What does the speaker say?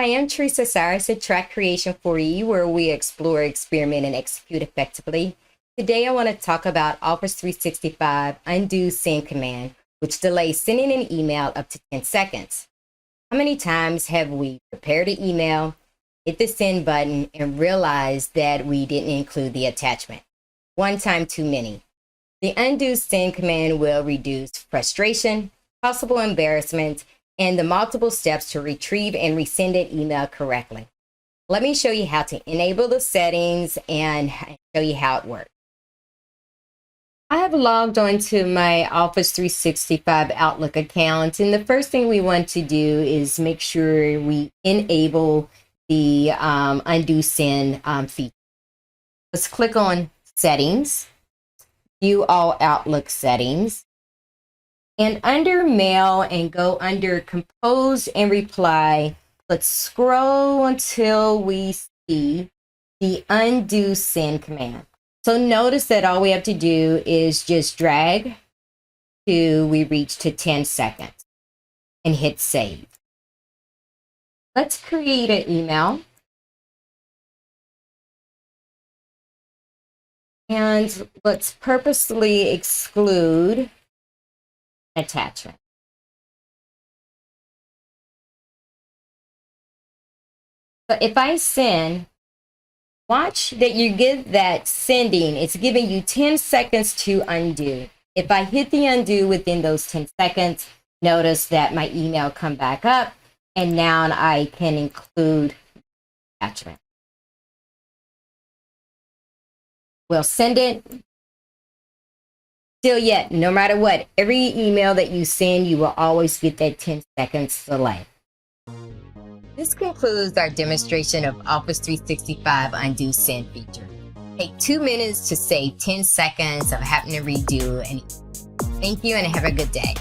Hi, I'm Teresa Cyrus at Track Creation 4E, where we explore, experiment, and execute effectively. Today, I want to talk about Office 365 Undo Send Command, which delays sending an email up to 10 seconds. How many times have we prepared an email, hit the send button, and realized that we didn't include the attachment? One time too many. The Undo Send command will reduce frustration, possible embarrassment, and the multiple steps to retrieve and resend an email correctly. Let me show you how to enable the settings and show you how it works. I have logged on to my Office 365 Outlook account, and the first thing we want to do is make sure we enable the Undo Send feature. Let's click on Settings, View All Outlook Settings, and under Mail and go under Compose and Reply. Let's scroll until we see the Undo Send command. So notice that all we have to do is just drag till we reach to 10 seconds and hit Save. Let's create an email. And let's purposely exclude attachment. So if I send, watch that you get that sending. It's giving you 10 seconds to undo. If I hit the undo within those 10 seconds, notice that my email come back up, and now I can include attachment. We'll send it. Still yet, no matter what, every email that you send, you will always get that 10 seconds delay. This concludes our demonstration of Office 365 Undo Send feature. Take 2 minutes to save 10 seconds of having to redo anything. Thank you and have a good day.